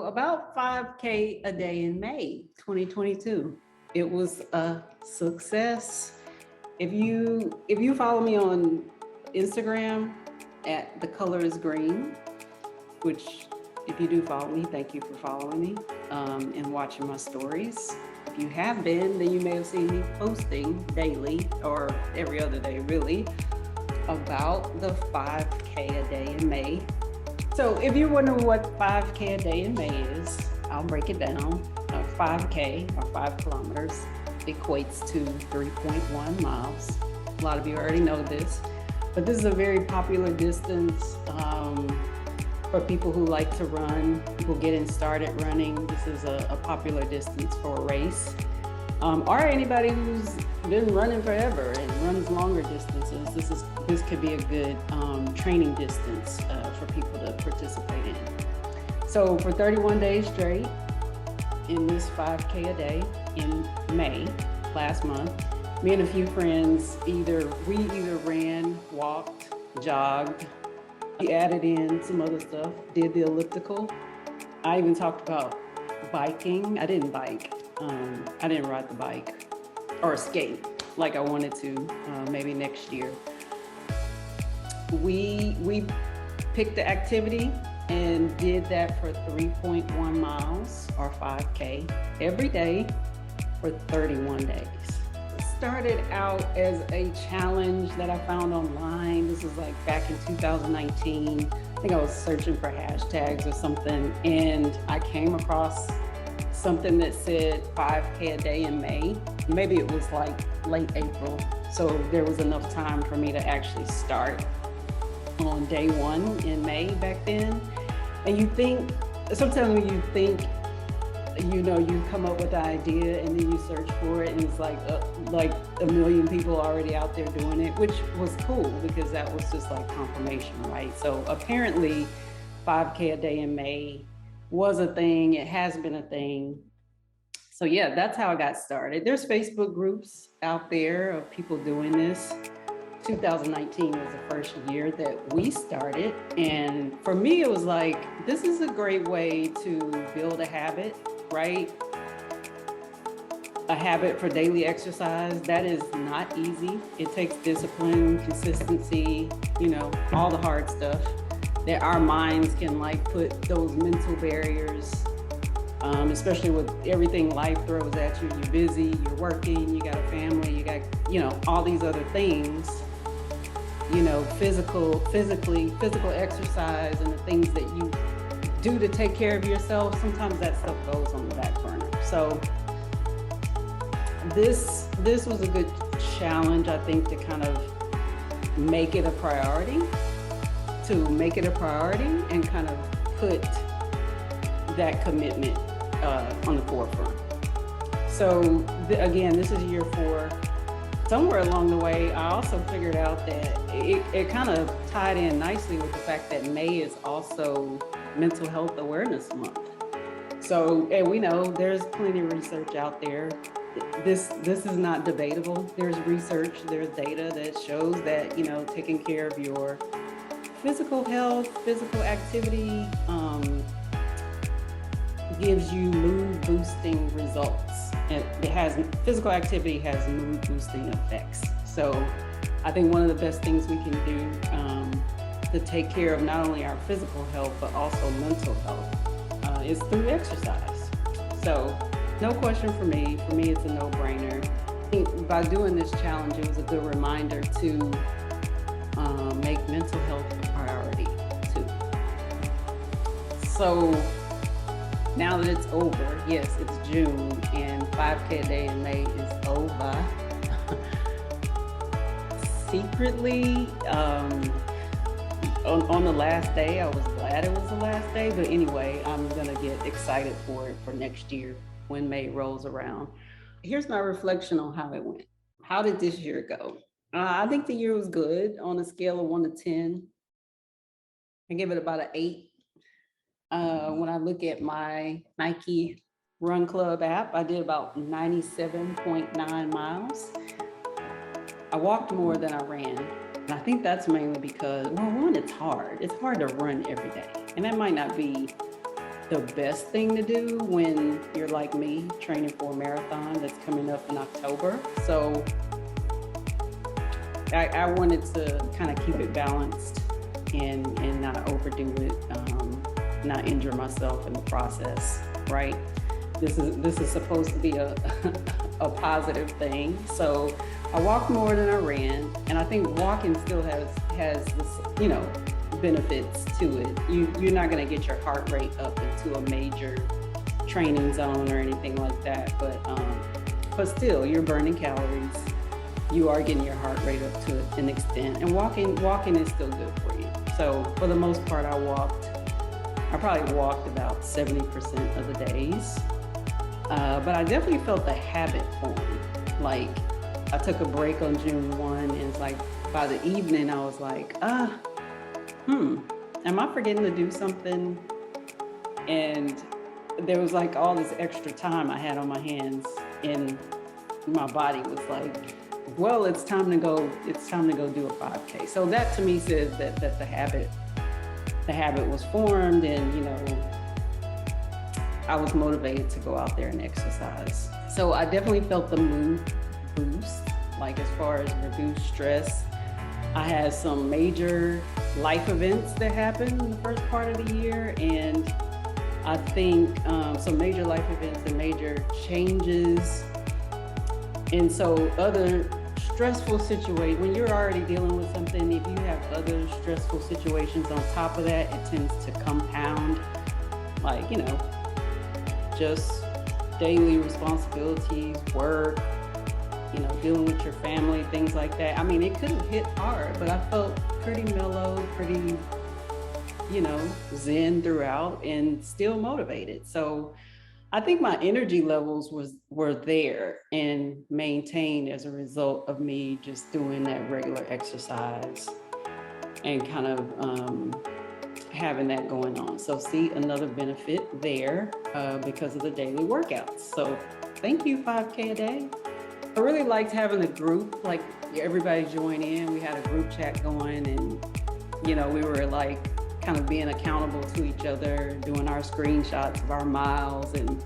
about 5K a day in May 2022. It was a success. If you follow me on Instagram at the color is green, which if you do follow me, thank you for following me and watching my stories. If you have been, then you may have seen me posting daily or every other day really about the 5K a day in May. So if you're wondering what 5K a day in May is, I'll break it down. 5K or 5 kilometers equates to 3.1 miles. A lot of you already know this, but this is a very popular distance for people who like to run, people getting started running. This is a popular distance for a race. Or anybody who's been running forever and runs longer distances. This could be a good training distance for people to participate in. So for 31 days straight in this 5K a day in May, last month, me and a few friends either ran, walked, jogged. We added in some other stuff, did the elliptical. I even talked about biking. I didn't bike. I didn't ride the bike or skate like I wanted to, maybe next year. We picked the activity and did that for 3.1 miles or 5K every day for 31 days. Started out as a challenge that I found online. This was like back in 2019. I think I was searching for hashtags or something, and I came across something that said 5K a day in May. Maybe it was like late April. So there was enough time for me to actually start on day 1 in May back then. And you think, sometimes when you think, you come up with the idea and then you search for it and it's like a million people already out there doing it, which was cool because that was just like confirmation, right? So apparently 5K a day in May was a thing. It has been a thing. So yeah, that's how I got started. There's Facebook groups out there of people doing this. 2019 was the first year that we started. And for me, it was like, this is a great way to build a habit, right? A habit for daily exercise. That is not easy. It takes discipline, consistency, all the hard stuff that our minds can put those mental barriers, especially with everything life throws at you. You're busy, you're working, you got a family, you got, all these other things, physical exercise and the things that you do to take care of yourself. Sometimes that stuff goes on the back burner. So this was a good challenge, I think, to kind of make it a priority and kind of put that commitment on the forefront. So again, this is year 4. Somewhere along the way, I also figured out that it kind of tied in nicely with the fact that May is also Mental Health Awareness Month. So, and we know there's plenty of research out there. This is not debatable. There's research, there's data that shows that, taking care of your physical health, physical activity gives you mood boosting results. And physical activity has mood boosting effects. So I think one of the best things we can do to take care of not only our physical health, but also mental health is through exercise. So no question for me. For me, it's a no-brainer. I think by doing this challenge, it was a good reminder to make mental health a priority too. So now that it's over, yes, it's June and 5K a day in May is over. Secretly, on the last day, I was glad it was the last day, but anyway, I'm gonna get excited for it for next year when May rolls around. Here's my reflection on how it went. How did this year go? I think the year was good on a scale of 1 to 10. I give it about an 8. When I look at my Nike Run Club app, I did about 97.9 miles. I walked more than I ran. And I think that's mainly because, well, one, it's hard. It's hard to run every day. And that might not be the best thing to do when you're like me, training for a marathon that's coming up in October. So I wanted to kind of keep it balanced and not overdo it, not injure myself in the process, right? This is supposed to be a a positive thing. So I walked more than I ran, and I think walking still has this, benefits to it. You're not going to get your heart rate up into a major training zone or anything like that, but still you're burning calories. You are getting your heart rate up to an extent, and walking is still good for you. So for the most part, I probably walked about 70% of the days, but I definitely felt the habit form. Like, I took a break on June 1, and it's like by the evening I was like, am I forgetting to do something? And there was like all this extra time I had on my hands, and my body was like, well, it's time to go do a 5K. So that to me says that the habit was formed, and I was motivated to go out there and exercise. So I definitely felt the mood boost, like as far as reduced stress. I had some major life events that happened in the first part of the year, and I think some major life events and major changes. And so other stressful situations, when you're already dealing with something, if you have other stressful situations on top of that, it tends to compound, like, just daily responsibilities, work, dealing with your family, things like that. I mean, it could have hit hard, but I felt pretty mellow, pretty, zen throughout, and still motivated. So I think my energy levels were there and maintained as a result of me just doing that regular exercise and kind of having that going on. So see, another benefit there because of the daily workouts. So thank you, 5K a day. I really liked having a group, like everybody joined in. We had a group chat going, and we were like kind of being accountable to each other, doing our screenshots of our miles, and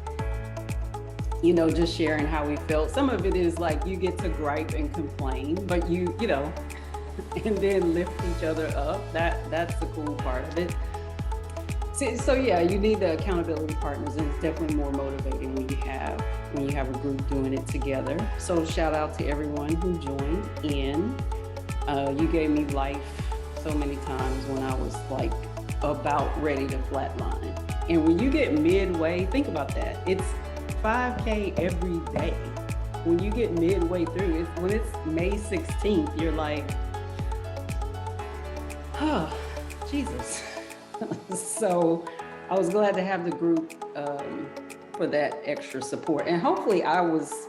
just sharing how we felt. Some of it is like you get to gripe and complain, but and then lift each other up. That's the cool part of it. So yeah, you need the accountability partners, and it's definitely more motivating when you have a group doing it together. So shout out to everyone who joined in. You gave me life so many times when I was like about ready to flatline. And when you get midway, think about that. It's 5K every day. When you get midway through, when it's May 16th, you're like, oh, Jesus. So I was glad to have the group for that extra support. And hopefully I was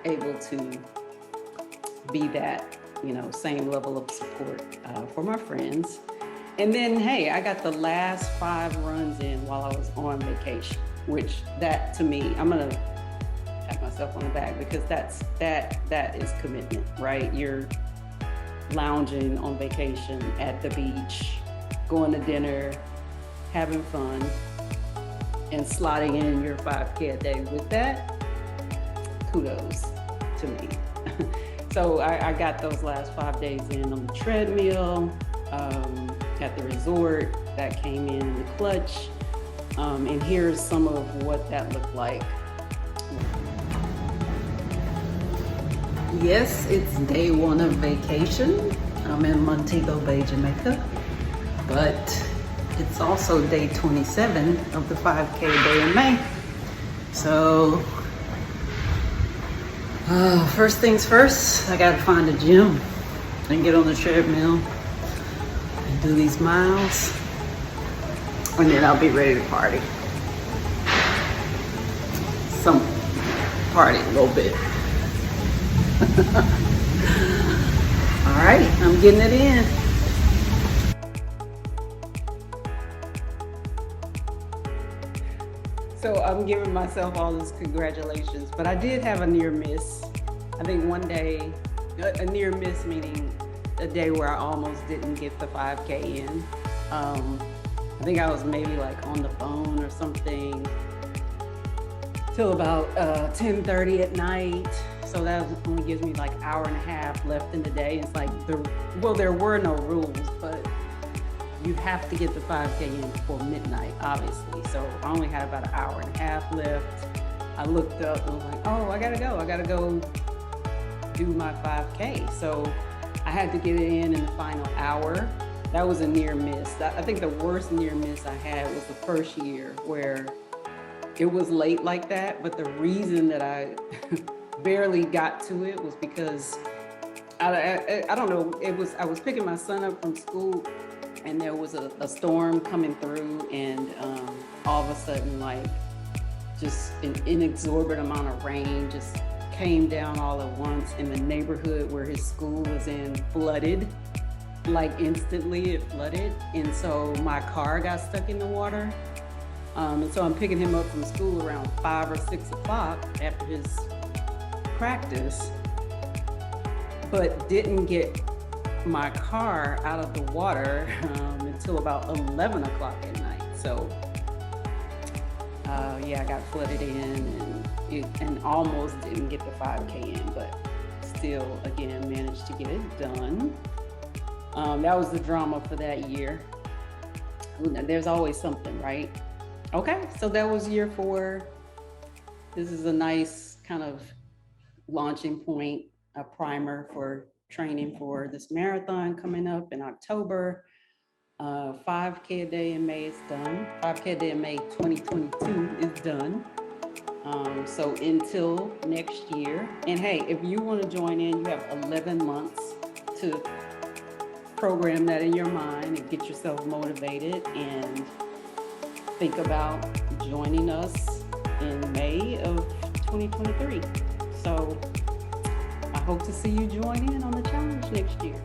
able to be that, same level of support for my friends. And then, hey, I got the last 5 runs in while I was on vacation, which that to me, I'm going to pat myself on the back, because that is commitment, right? You're lounging on vacation at the beach, going to dinner, having fun, and slotting in your 5K a day with that. Kudos to me. So I got those last 5 days in on the treadmill, at the resort. That came in the clutch. And here's some of what that looked like. Yes, it's day 1 of vacation. I'm in Montego Bay, Jamaica, but it's also day 27 of the 5K day in May. So first things first, I gotta find a gym and get on the treadmill and do these miles, and then I'll be ready to party. Party a little bit. All right, I'm getting it in. So I'm giving myself all this congratulations, but I did have a near miss. I think one day, a near miss meaning a day where I almost didn't get the 5K in. I I think I was maybe like on the phone or something till about 10:30 at night. So that only gives me like hour and a half left in the day. It's like there were no rules, but you have to get the 5K in before midnight, obviously. So I only had about an hour and a half left. I looked up and was like, oh, I gotta go do my 5K. So I had to get it in the final hour. That was a near miss. I think the worst near miss I had was the first year where it was late like that. But the reason that I barely got to it was because I don't know. I was picking my son up from school, and there was a storm coming through, and all of a sudden, like, just an inexorbitant amount of rain just came down all at once, and the neighborhood where his school was in flooded. Like instantly it flooded, and so my car got stuck in the water. And so I'm picking him up from school around 5 or 6 o'clock after his practice, but didn't get my car out of the water until about 11 o'clock at night. So yeah, I got flooded in and almost didn't get the 5K in, but still, again, managed to get it done. That was the drama for that year. There's always something, right? Okay, so that was year 4. This is a nice kind of launching point, a primer for training for this marathon coming up in October. 5K a day in May is done. 5K a day in May 2022 is done. So until next year. And hey, if you want to join in, you have 11 months to program that in your mind and get yourself motivated and think about joining us in May of 2023. So I hope to see you join in on the challenge next year.